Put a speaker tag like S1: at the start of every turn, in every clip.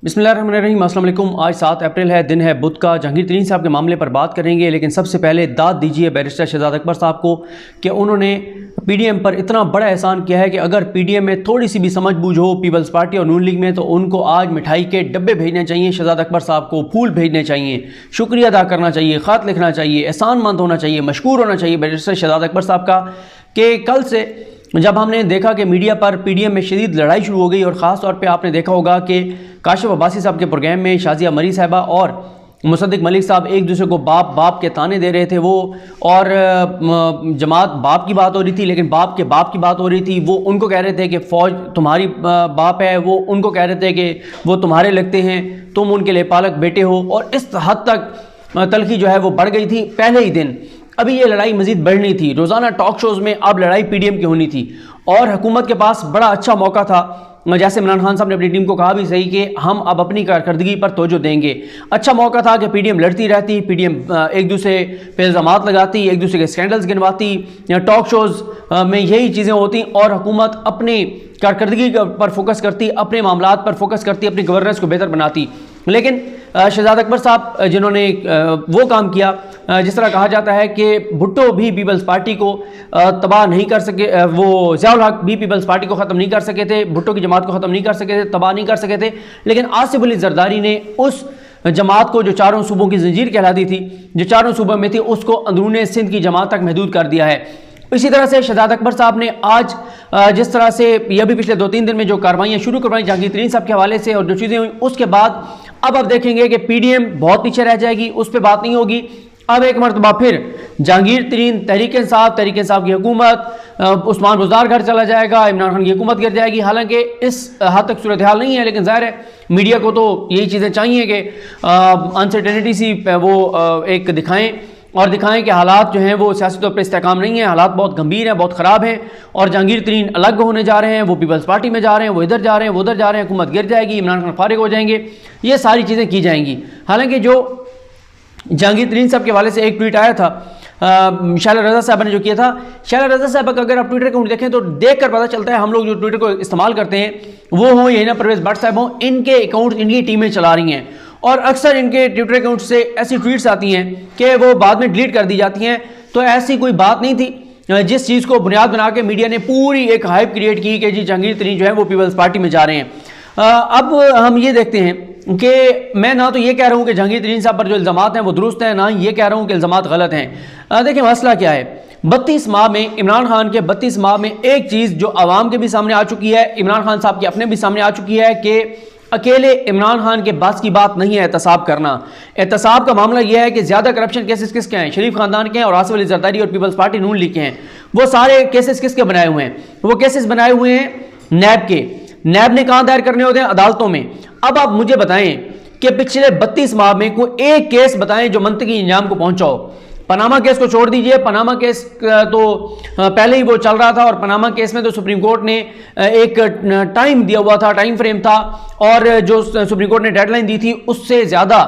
S1: बिस्मिल्लाहिर्रहमानिर्रहीम, अस्सलाम वालेकुम। आज 7 अप्रैल है, दिन है बुध का। जहांगीर तरीन साहब के मामले पर बात करेंगे, लेकिन सबसे पहले दाद दीजिए बैरिस्टर शहजाद अकबर साहब को कि उन्होंने पीडीएम पर इतना बड़ा एहसान किया है कि अगर पीडीएम में थोड़ी सी भी समझ बूझ हो पीपल्स पार्टी और नून लीग में, तो उनको आज मिठाई के डब्बे भेजने चाहिए। शहजाद अकबर साहब को फूल भेजने चाहिए, शुक्रिया अदा करना चाहिए, ख़त लिखना चाहिए, एहसानमंद होना चाहिए, मशकूर होना चाहिए बैरिस्टर शहजाद अकबर साहब का कि कल से जब हमने देखा कि मीडिया पर पीडीएम में शदीद लड़ाई शुरू हो गई, और ख़ास तौर पे आपने देखा होगा कि काशिफ अब्बासी साहब के प्रोग्राम में शाजिया मरी साहबा और मुसद्दिक मलिक साहब एक दूसरे को बाप बाप के ताने दे रहे थे वो, और जमात बाप की बात हो रही थी, लेकिन बाप के बाप की बात हो रही थी। वो उनको कह रहे थे कि फ़ौज तुम्हारी बाप है, वो उनको कह रहे थे कि वो तुम्हारे लगते हैं, तुम उनके लिए पालक बेटे हो। और इस हद तक तलखी जो है वो बढ़ गई थी पहले ही दिन। अभी ये लड़ाई मजीद बढ़नी थी, रोज़ाना टॉक शोज़ में अब लड़ाई पीडीएम की होनी थी, और हुकूमत के पास बड़ा अच्छा मौका था। जैसे इमरान खान साहब ने अपनी टीम को कहा भी सही कि हम अब अपनी कारकर्दगी पर तवज्जो देंगे। अच्छा मौका था कि पीडीएम लड़ती रहती, पीडीएम एक दूसरे पे इल्ज़ामात लगाती, एक दूसरे के स्कैंडल्स गिनवाती, टॉक शोज़ में यही चीज़ें होती, और हुकूमत अपनी कारकर्दगी पर फोकस करती, अपने मामलात पर फोकस करती, अपनी गवर्नेंस को बेहतर बनाती। लेकिन शहजाद अकबर साहब जिन्होंने वो काम किया, जिस तरह कहा जाता है कि भुट्टो भी पीपल्स पार्टी को तबाह नहीं कर सके, वो ज़ियाउल हक भी पीपल्स पार्टी को ख़त्म नहीं कर सके थे, भुट्टो की जमात को ख़त्म नहीं कर सके थे, तबाह नहीं कर सके थे, लेकिन आसिफ अली जरदारी ने उस जमात को जो चारों सूबों की जंजीर कहलाती थी, जो चारों सूबों में थी, उसको अंदरूने सिंध की जमात तक महदूद कर दिया है। इसी तरह से शहजाद अकबर साहब ने आज जिस तरह से यह भी पिछले 2-3 दिन में जो कार्रवाइयाँ शुरू करवाई जहांगीर तरीन साहब के हवाले से, और जो चीज़ें हुई उसके बाद अब देखेंगे कि पीडीएम बहुत पीछे रह जाएगी, उस पर बात नहीं होगी। अब एक मरतबा फिर जहांगीर तरीन, तहरीक इंसाफ की हुकूमत, उस्मान बुज़दार घर चला जाएगा, इमरान खान की हुकूमत गिर जाएगी। हालांकि इस हद तक सूरत हाल नहीं है, लेकिन ज़ाहिर है मीडिया को तो यही चीज़ें चाहिए कि अनसर्टेनिटी सी वो एक दिखाएं कि हालात जो हैं वो सियासी तौर पर इस्तेकाम नहीं है, हालात बहुत गंभीर हैं, बहुत ख़राब हैं, और जहांगीर तरीन अलग होने जा रहे हैं, वो पीपल्स पार्टी में जा रहे हैं, वो इधर जा रहे हैं, वो उधर जा रहे हैं, हुकूमत गिर जाएगी, इमरान खान फारिग हो जाएंगे, ये सारी चीज़ें की जाएंगी। हालांकि जो जहांगीर तरीन साहब के हवाले से एक ट्वीट आया था शैला रज़ा साहब ने जो किया था, शैला रज़ा साहब का अगर आप ट्विटर अकाउंट देखें तो देख कर पता चलता है हम लोग जो ट्विटर को इस्तेमाल करते हैं वो हों या परवेज़ भट्ट साहब हों, इनके अकाउंट इनकी टीमें चला रही हैं, और अक्सर इनके ट्विटर अकाउंट से ऐसी ट्वीट्स आती हैं कि वो बाद में डिलीट कर दी जाती हैं। तो ऐसी कोई बात नहीं थी, जिस चीज़ को बुनियाद बना के मीडिया ने पूरी एक हाइप क्रिएट की कि जी जहांगीर तरीन जो है वो पीपल्स पार्टी में जा रहे हैं। अब हम ये देखते हैं कि मैं ना तो ये कह रहा हूँ कि जहांगीर तरीन साहब पर जो इल्ज़ामात हैं वो दुरुस्त हैं, ना ही ये कह रहा हूँ कि इल्ज़ामात गलत हैं। देखिए मसला क्या है, 32 माह में इमरान खान के 32 माह में एक चीज़ जो आवाम के भी सामने आ चुकी है, इमरान खान साहब के अपने भी सामने आ चुकी है कि अकेले इमरान खान के बस की बात नहीं है एहतसाब करना। एहतसाब का मामला यह है कि ज़्यादा करप्शन केसेस किसके हैं, शरीफ खानदान के हैं और आसिफ अली जरदारी और पीपल्स पार्टी नून लीग के हैं। वो सारे केसेस किसके बनाए हुए हैं, वो केसेस बनाए हुए हैं नैब के। नैब ने कहाँ दायर करने होते हैं, अदालतों में। अब आप मुझे बताएं कि पिछले 32 माह में कोई एक केस बताएं जो मंतकी इंजाम को पहुंचा हो। पनामा केस को छोड़ दीजिए, पनामा केस तो पहले ही वो चल रहा था, और पनामा केस में तो सुप्रीम कोर्ट ने एक टाइम दिया हुआ था, टाइम फ्रेम था, और जो सुप्रीम कोर्ट ने डेडलाइन दी थी उससे ज़्यादा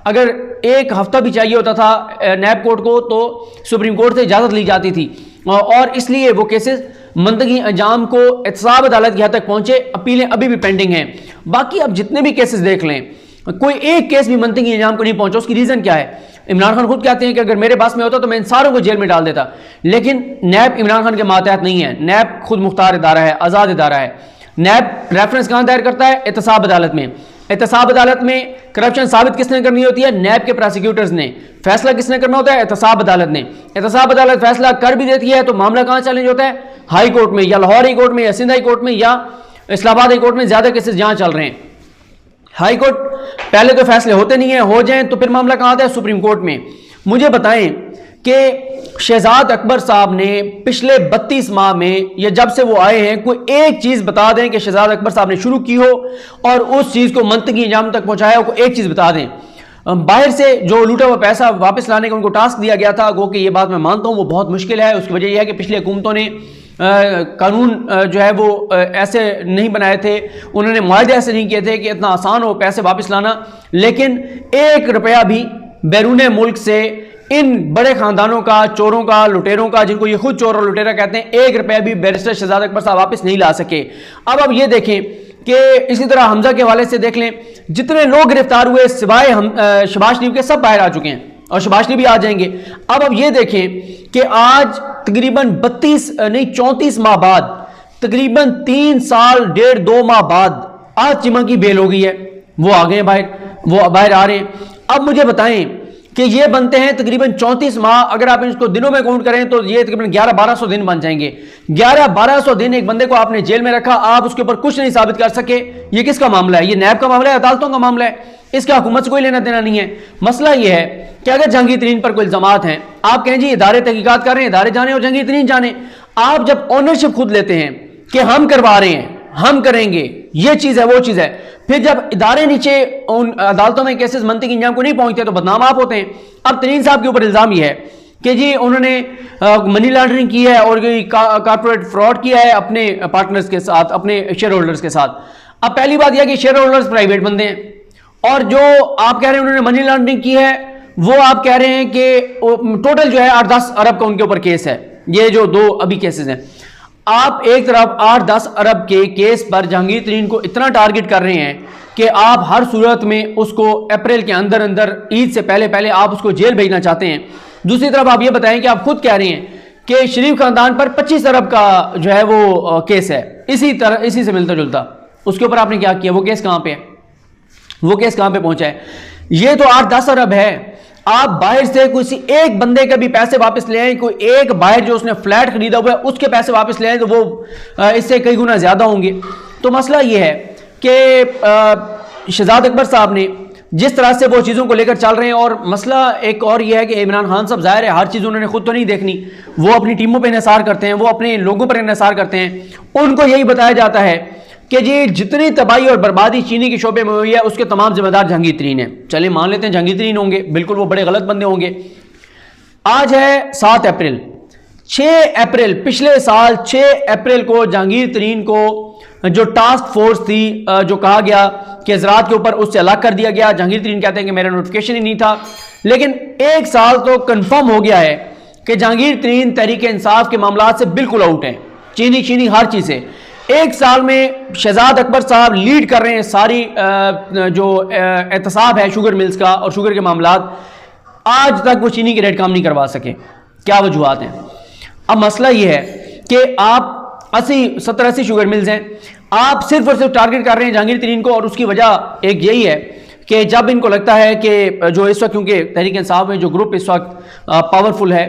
S1: अगर एक हफ्ता भी चाहिए होता था नैब कोर्ट को तो सुप्रीम कोर्ट से इजाज़त ली जाती थी, और इसलिए वो केसेस मंतकी अंजाम को एहतसाब अदालत की हद तक पहुंचे। अपीलें अभी भी पेंडिंग हैं। बाकी अब जितने भी केसेस देख लें, कोई एक केस भी मंतकी अंजाम को नहीं पहुंचा। उसकी रीज़न क्या है, इमरान खान खुद कहते हैं कि अगर मेरे पास में होता तो मैं इन सारों को जेल में डाल देता, लेकिन नैब इमरान खान के मातहत नहीं है। नैब खुद मुख्तार इदारा है, आज़ाद इदारा है। नैब रेफरेंस कहाँ दायर करता है, एहतसाब अदालत में। एहतसाब अदालत में करप्शन साबित किसने करनी होती है, नैब के प्रोसिक्यूटर्स ने। फैसला किसने करना होता है, एहतसाब अदालत ने। एहतसाब अदालत फैसला कर भी देती है तो मामला कहाँ चैलेंज होता है, हाई कोर्ट में, या लाहौर हाई कोर्ट में, या सिंध हाई कोर्ट में, या इस्लामाबाद हाई कोर्ट में। ज्यादा केसेस जहां चल रहे हैं हाई कोर्ट पहले तो फैसले होते नहीं है, हो जाएं तो फिर मामला कहाँ आता है, सुप्रीम कोर्ट में। मुझे बताएं कि शहजाद अकबर साहब ने पिछले 32 माह में, या जब से वो आए हैं, कोई एक चीज बता दें कि शहजाद अकबर साहब ने शुरू की हो और उस चीज को मंतकी इंजाम तक पहुंचाया हो, कोई एक चीज बता दें। बाहर से जो लूटा हुआ पैसा वापस लाने का उनको टास्क दिया गया था, गो कि ये बात मैं मानता हूँ वो बहुत मुश्किल है। उसकी वजह यह है कि पिछली हुकूमतों ने कानून जो है वो ऐसे नहीं बनाए थे, उन्होंने मुआहदे ऐसे नहीं किए थे कि इतना आसान हो पैसे वापस लाना। लेकिन 1 रुपया भी बैरून मुल्क से इन बड़े खानदानों का, चोरों का, लुटेरों का, जिनको ये खुद चोर और लुटेरा कहते हैं, 1 रुपया भी बैरिस्टर शहजाद अकबर साहब वापस नहीं ला सके। अब ये देखें कि इसी तरह हमजा के हवाले से देख लें, जितने लोग गिरफ्तार हुए सिवाय हम शहबाज शरीफ के सब बाहर आ चुके हैं और शहबाज शरीफ भी आ जाएंगे। अब ये देखें कि आज तकरीबन 34 माह बाद, तकरीबन 3 साल 1.5-2 माह बाद आज चिमा की बेल हो गई है, वो आ गए बाहर, वो बाहर आ रहे हैं। अब मुझे बताएं कि ये बनते हैं तकरीबन 34 माह, अगर आप इसको दिनों में काउंट करें तो ये तकरीबन 1100-1200 दिन बन जाएंगे। 1100-1200 दिन एक बंदे को आपने जेल में रखा, आप उसके ऊपर कुछ नहीं साबित कर सके। ये किसका मामला है? ये नैब का मामला है, अदालतों का मामला है, इसका हुकूमत से कोई लेना देना नहीं है। मसला ये है कि अगर जहांगीर तरीन पर कोई इल्जामात हैं, आप कहें जी इदारे तहकीकात कर रहे हैं, इदारे जाने और जहांगीर तरीन जाने। आप जब ऑनरशिप खुद लेते हैं कि हम करवा रहे हैं, हम करेंगे, ये चीज है, वो चीज है, फिर जब इदारे नीचे उन अदालतों में केसेस मंतकी इंजाम को नहीं पहुंचते तो बदनाम आप होते हैं। अब तरीन साहब के ऊपर इल्जाम यह है कि जी उन्होंने मनी लॉन्ड्रिंग की है और कॉर्पोरेट फ्रॉड किया है अपने पार्टनर्स के साथ, अपने शेयर होल्डर्स के साथ। अब पहली बात यह कि शेयर होल्डर्स प्राइवेट बंदे हैं, और जो आप कह रहे हैं उन्होंने मनी लॉन्ड्रिंग की है, वो आप कह रहे हैं कि टोटल जो है 8-10 अरब का उनके ऊपर केस है। ये जो 2 अभी केसेस हैं, आप एक तरफ 8-10 अरब के केस पर जहांगीर तरीन को इतना टारगेट कर रहे हैं कि आप हर सूरत में उसको अप्रैल के अंदर अंदर, ईद से पहले पहले आप उसको जेल भेजना चाहते हैं। दूसरी तरफ आप ये बताएं कि आप खुद कह रहे हैं कि शरीफ खानदान पर 25 अरब का जो है वो केस है, इसी से मिलता जुलता। उसके ऊपर आपने क्या किया? वो केस कहां पे है? वो केस कहां पे पहुंचा है? ये तो 8-10 अरब है। आप बाहर से किसी एक बंदे के भी पैसे वापस ले आए, कोई एक बाहर जो उसने फ्लैट खरीदा हुआ है उसके पैसे वापस ले आए, तो वो इससे कई गुना ज्यादा होंगे। तो मसला ये है कि शहजाद अकबर साहब ने जिस तरह से वो चीज़ों को लेकर चल रहे हैं, और मसला एक और ये है कि इमरान खान साहब ज़ाहिर है हर चीज़ उन्होंने खुद तो नहीं देखनी, वो अपनी टीमों पर इन्हिसार करते हैं, वो अपने लोगों पर इन्हिसार करते हैं। उनको यही बताया जाता है कि जी जितनी तबाही और बर्बादी चीनी के शोबे में हुई है उसके तमाम जिम्मेदार जहांगीर तरीन है। चलिए मान लेते हैं जहांगीर तरीन होंगे, बिल्कुल वो बड़े गलत बंदे होंगे। आज है 7 अप्रैल, 6 अप्रैल पिछले साल 6 अप्रैल को जहांगीर तरीन को जो टास्क फोर्स थी, जो कहा गया कि ज़राअत के ऊपर, उससे अलग कर दिया गया। जहांगीर तरीन कहते हैं कि मेरा नोटिफिकेशन ही नहीं था, लेकिन 1 साल तो कंफर्म हो गया है कि जहांगीर तरीन तहरीक इंसाफ के मामला से बिल्कुल आउट हैं, चीनी हर चीज़ से। 1 साल में शहजाद अकबर साहब लीड कर रहे हैं सारी जो एहतसाब है शुगर मिल्स का और शुगर के मामलात। आज तक वो चीनी के रेट कम नहीं करवा सके। क्या वजूहत हैं? अब मसला ये है कि आप 70-80 शुगर मिल्स हैं, आप सिर्फ और सिर्फ टारगेट कर रहे हैं जहांगीर तरीन को, और उसकी वजह एक यही है कि जब इनको लगता है कि जो इस वक्त, क्योंकि तहरीक इंसाफ में जो ग्रुप इस वक्त पावरफुल है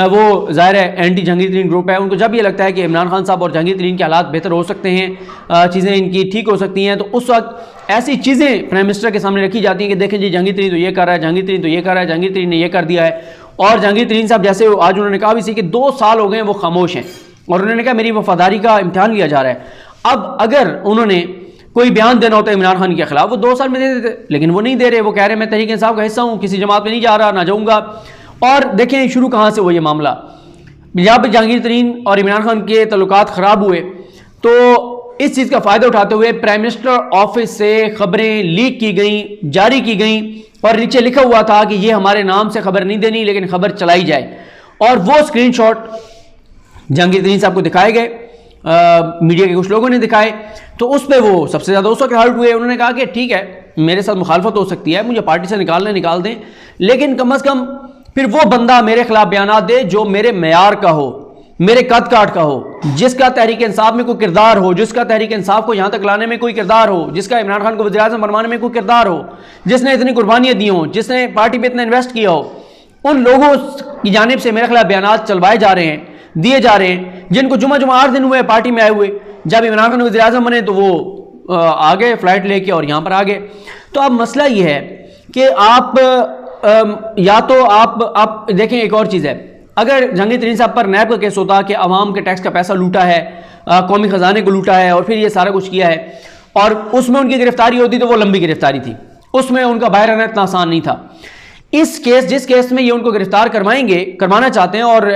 S1: वो ज़ाहिर है एंटी जहांगीर तरीन ग्रुप है, उनको जब ये लगता है कि इमरान खान साहब और जहांगीर तरीन के हालात बेहतर हो सकते हैं, चीज़ें इनकी ठीक हो सकती हैं, तो उस वक्त ऐसी चीज़ें प्राइम मिनिस्टर के सामने रखी जाती हैं कि देखें जी जहांगीर तरीन तो ये कर रहा है, जहांगीर तरीन तो ये कर रहा है, जहांगीर तरीन ने ये कर दिया है। और जहांगीर तरीन साहब जैसे आज उन्होंने कहा भी सी कि 2 साल हो गए वो खामोश हैं, और उन्होंने कहा मेरी वफादारी का इम्तिहान लिया जा रहा है। अब अगर उन्होंने कोई बयान देना होता है इमरान खान के खिलाफ, वो 2 साल में दे देते, लेकिन वो नहीं दे रहे। वो कह रहे हैं मैं तहरीक इंसाफ का हिस्सा हूँ, किसी जमात में नहीं जा रहा, ना जाऊँगा। और देखें शुरू कहाँ से हुआ ये मामला। जब जहांगीर तरीन और इमरान खान के तल्लुकात ख़राब हुए तो इस चीज़ का फ़ायदा उठाते हुए प्राइम मिनिस्टर ऑफिस से खबरें लीक की गई, जारी की गई, और नीचे लिखा हुआ था कि ये हमारे नाम से खबर नहीं देनी, लेकिन खबर चलाई जाए। और वो स्क्रीनशॉट जहांगीर तरीन साहब को दिखाए गए, मीडिया के कुछ लोगों ने दिखाए, तो उस पर वो सबसे ज़्यादा उस वक्त हर्ट हुए। उन्होंने कहा कि ठीक है मेरे साथ मुखालफत हो सकती है, मुझे पार्टी से निकाल दें, लेकिन कम अज़ कम फिर वो बंदा मेरे खिलाफ बयान दे जो मेरे मेयार का हो, मेरे कद काट का हो, जिसका तहरीक इंसाफ में कोई किरदार हो, जिसका तहरीक इंसाफ को यहाँ तक लाने में कोई किरदार हो, जिसका इमरान खान को वज़ीर आज़म बनवाने में कोई किरदार हो, जिसने इतनी कुर्बानियाँ दी हों, जिसने पार्टी पर इतना इन्वेस्ट किया हो। उन लोगों की जानिब से मेरे खिलाफ बयान चलवाए जा रहे हैं, दिए जा रहे हैं, जिनको जुमा 8 दिन हुए पार्टी में आए हुए। जब इमरान खान वज़ीर आज़म बने तो वो आ गए फ्लाइट लेके और यहाँ पर आ गए। तो अब मसला ये है कि आप या तो आप देखें, एक और चीज़ है, अगर जहांगीर तरीन साहब पर नैब का केस होता कि अवाम के टैक्स का पैसा लूटा है, कौमी ख़जाने को लूटा है और फिर ये सारा कुछ किया है, और उसमें उनकी गिरफ्तारी होती तो वो लंबी गिरफ्तारी थी, उसमें उनका बाहर आना इतना आसान नहीं था। जिस केस में ये उनको गिरफ्तार करवाना चाहते हैं, और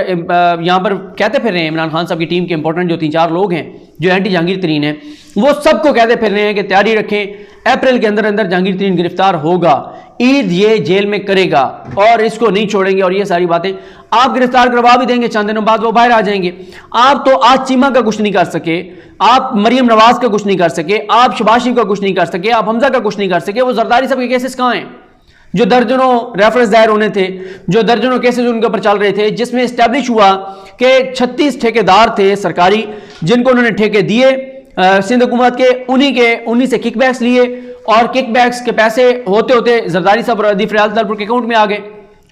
S1: यहाँ पर कहते फिर रहे हैं इमरान खान साहब की टीम के इंपॉर्टेंट जो 3-4 लोग हैं जो एंटी जहांगीर तरीन हैं, वो सबको कहते फिर रहे हैं कि तैयारी रखें, अप्रैल के अंदर अंदर जहांगीर तरीन गिरफ्तार होगा, ईद ये जेल में करेगा और इसको नहीं छोड़ेंगे, और ये सारी बातें आप गिरफ्तार करवा भी देंगे, चंद दिनों बाद वो बाहर आ जाएंगे। आप तो आज चीमा का कुछ नहीं कर सके, आप मरियम नवाज का कुछ नहीं कर सके, आप शहबाज शरीफ का कुछ नहीं कर सके, आप हमजा का कुछ नहीं कर सके। वो जरदारी साहब के केसेस कहाँ हैं जो दर्जनों रेफरेंस दायर होने थे, जो दर्जनों केसेस उनके ऊपर चल रहे थे, जिसमें एस्टैब्लिश हुआ कि 36 ठेकेदार थे सरकारी जिनको उन्होंने ठेके दिए सिंध हुकूमत के, उन्हीं से किकबैक्स लिए, और किकबैक्स के पैसे होते होते जरदारी साहब और अदीफ रियाल दलपुर के अकाउंट में आ गए।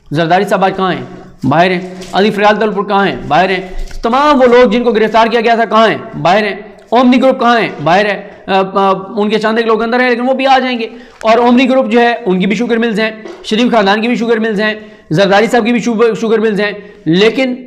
S1: जरदारी साहब आज कहाँ हैं? बाहर हैं। अदीफ रियाल दलपुर कहाँ हैं? बाहर हैं। तमाम वो लोग जिनको गिरफ्तार किया गया था कहाँ हैं? बाहर हैं। ओमनी ग्रुप कहाँ है? बाहर है। उनके चांदे के लोग अंदर हैं, लेकिन वो भी आ जाएंगे। और ओमनी ग्रुप जो है उनकी भी शुगर मिल्स हैं, शरीफ खानदान की भी शुगर मिल्स हैं, जरदारी साहब की भी शुगर मिल्स हैं, लेकिन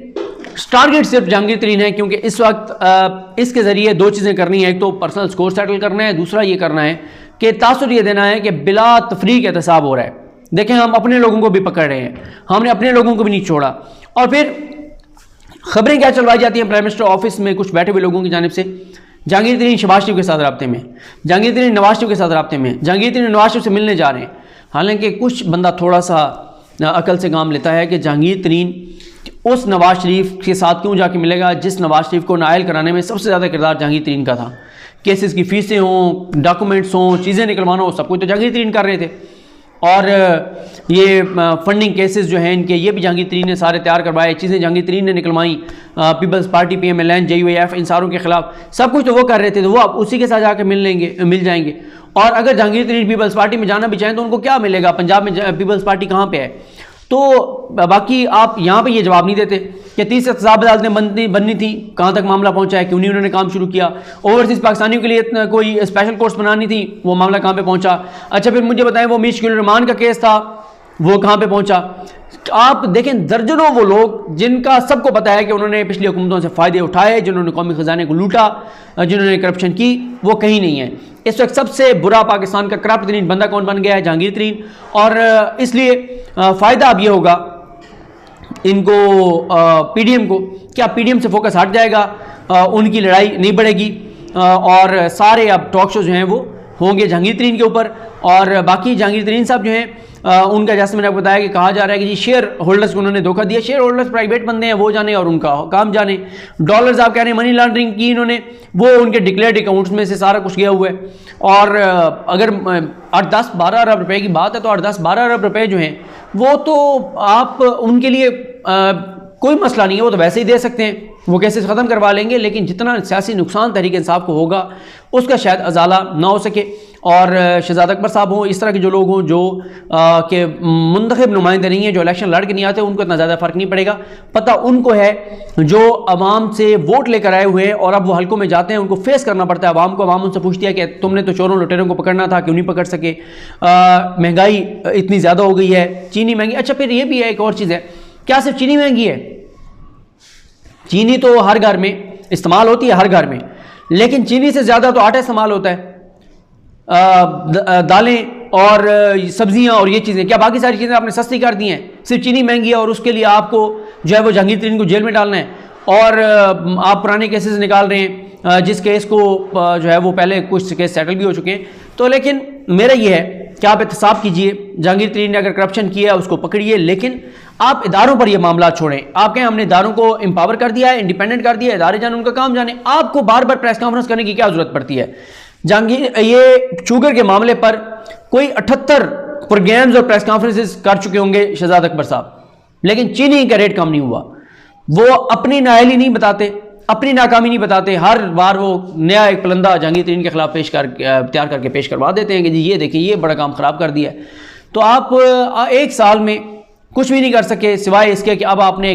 S1: टारगेट सिर्फ जहांगीर तरीन है, क्योंकि इस वक्त इसके जरिए दो चीज़ें करनी है। एक तो पर्सनल स्कोर सेटल करना है, दूसरा ये करना है कि तासुर ये देना है कि बिला तफरीक एहतसाब हो रहा है। देखें, हम अपने लोगों को भी पकड़ रहे हैं, हमने अपने लोगों को भी नहीं छोड़ा। और फिर खबरें क्या चलवाई जाती हैं प्राइम मिनिस्टर ऑफिस में कुछ बैठे हुए लोगों की जानिब से, जहांगीर तरीन शहबाज शरीफ के साथ राब्ते में, जहांगीर तरीन नवाज शरीफ के साथ राब्ते में, जहांगीर तरीन नवाज शरीफ से मिलने जा रहे हैं। हालांकि कुछ बंदा थोड़ा सा अकल से काम लेता है कि जहांगीर तरीन उस नवाज शरीफ के साथ क्यों जाके मिलेगा जिस नवाज शरीफ को नायल कराने में सबसे ज़्यादा किरदार जहांगीर तरीन का था। केसेस की फीसें हों, डॉक्यूमेंट्स हों, चीज़ें निकलवाना हो, सब कुछ तो जहांगीर तरीन कर रहे थे। और ये फंडिंग केसेस जो हैं इनके, ये भी जहांगीर तरीन ने सारे तैयार करवाए, चीज़ें जहांगीर तरीन ने निकलवाई। पीपल्स पार्टी, PMLN, JUAF, इन सारों के खिलाफ सब कुछ तो वो कर रहे थे, तो वो अब उसी के साथ जाकर मिल जाएंगे। और अगर जहांगीर तरीन पीपल्स पार्टी में जाना भी चाहें तो उनको क्या मिलेगा? पंजाब में पीपल्स पार्टी कहाँ पे है? तो बाकी आप यहाँ पे ये जवाब नहीं देते कि 30 एहतसाब अदालतें बननी थी, कहाँ तक मामला पहुँचा है, क्यों नहीं उन्होंने काम शुरू किया। ओवरसीज़ पाकिस्तानियों के लिए कोई स्पेशल कोर्स बनानी थी, वो मामला कहाँ पे पहुँचा। अच्छा, फिर मुझे बताएं वो मुश्किल रहमान का केस था, वो कहाँ पे पहुँचा। आप देखें, दर्जनों वो लोग जिनका सबको पता है कि उन्होंने पिछली हुकूमतों से फ़ायदे उठाए, जिन्होंने कौमी ख़जाने को लूटा, जिन्होंने करप्शन की, वो कहीं नहीं है। इस वक्त सबसे बुरा पाकिस्तान का करप्ट तरीन बंदा कौन बन गया है? जहांगीर तरीन। और इसलिए फ़ायदा अब ये होगा इनको, PDM को, क्या PDM से फोकस हट जाएगा, उनकी लड़ाई नहीं बढ़ेगी, और सारे अब टॉक शो जो हैं वो होंगे जहांगीर तरीन के ऊपर। और बाकी जहांगीर तरीन साहब जो हैं उनका, जैसे मैंने आपको बताया कि कहा जा रहा है कि जी शेयर होल्डर्स को उन्होंने धोखा दिया। शेयर होल्डर्स प्राइवेट बंदे हैं, वो जाने और उनका काम जाने। डॉलर्स आप कह रहे हैं मनी लॉन्ड्रिंग की इन्होंने, वो उनके डिक्लेयर्ड अकाउंट्स में से सारा कुछ गया हुआ है। और अगर 8-10-12 अरब रुपए की बात है तो 8-10-12 अरब रुपए जो हैं वो तो आप उनके लिए कोई मसला नहीं है, वो तो वैसे ही दे सकते हैं, वो केसेस ख़त्म करवा लेंगे। लेकिन जितना सियासी नुकसान तहरीक इंसाफ को होगा उसका शायद अजाला ना हो सके। और शहजाद अकबर साहब हों, इस तरह के जो लोग हों जो के मुंतखब नुमाइंदे नहीं हैं, जो इलेक्शन लड़ के नहीं आते, उनको इतना ज़्यादा फ़र्क नहीं पड़ेगा। पता उनको है जो अवाम से वोट लेकर आए हुए हैं और अब वो हल्कों में जाते हैं, उनको फेस करना पड़ता है अवाम को। अवाम उनसे पूछती है कि तुमने तो चोरों लुटेरों को पकड़ना था, क्यों नहीं पकड़ सके? महंगाई इतनी ज़्यादा हो गई है, चीनी महंगी। अच्छा, फिर ये भी है, एक और चीज़ है, क्या सिर्फ चीनी महंगी है? चीनी तो हर घर में इस्तेमाल होती है, हर घर में, लेकिन चीनी से ज़्यादा तो आटा इस्तेमाल होता है, दालें और सब्जियां और ये चीज़ें। क्या बाकी सारी चीज़ें आपने सस्ती कर दी हैं? सिर्फ चीनी महंगी है और उसके लिए आपको जो है वो जहांगीर तरीन को जेल में डालना है। और आप पुराने केसेस निकाल रहे हैं, जिस केस को जो है वो पहले कुछ केस सेटल भी हो चुके हैं। तो लेकिन मेरा ये है कि आप एहतसाब कीजिए, जहांगीर तरीन ने अगर करप्शन किया उसको पकड़िए, लेकिन आप इदारों पर ये मामला छोड़ें। आप कहें हमने इदारों को एम्पावर कर दिया है, इंडिपेंडेंट कर दिया है, इदारे जाने उनका काम जाने। आपको बार बार प्रेस कॉन्फ्रेंस करने की क्या जरूरत पड़ती है? जहांगीर ये शुगर के मामले पर कोई 78 प्रोग्राम्स और प्रेस कॉन्फ्रेंसेस कर चुके होंगे शहजाद अकबर साहब, लेकिन चीनी का रेट कम नहीं हुआ। वो अपनी नाअहली नहीं बताते, अपनी नाकामी नहीं बताते, हर बार वो नया एक पलंदा जहांगीर तरीन के खिलाफ तैयार करके पेश करवा देते हैं कि जी ये देखिए ये बड़ा काम ख़राब कर दिया है। तो आप एक साल में कुछ भी नहीं कर सके सिवाय इसके कि अब आपने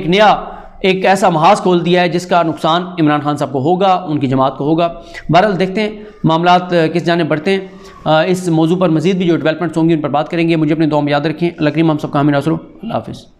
S1: एक ऐसा महाज खोल दिया है जिसका नुकसान इमरान खान साहब को होगा, उनकी जमात को होगा। बहरहाल देखते हैं मामलात किस जाने बढ़ते हैं। इस मौजू पर मज़ीद भी जो डेवलपमेंट्स होंगी उन पर बात करेंगे। मुझे अपनी दुआ में याद रखें। अल्लाह करीम हम सबका हामी नासरो। अल्लाह हाफ़िज़।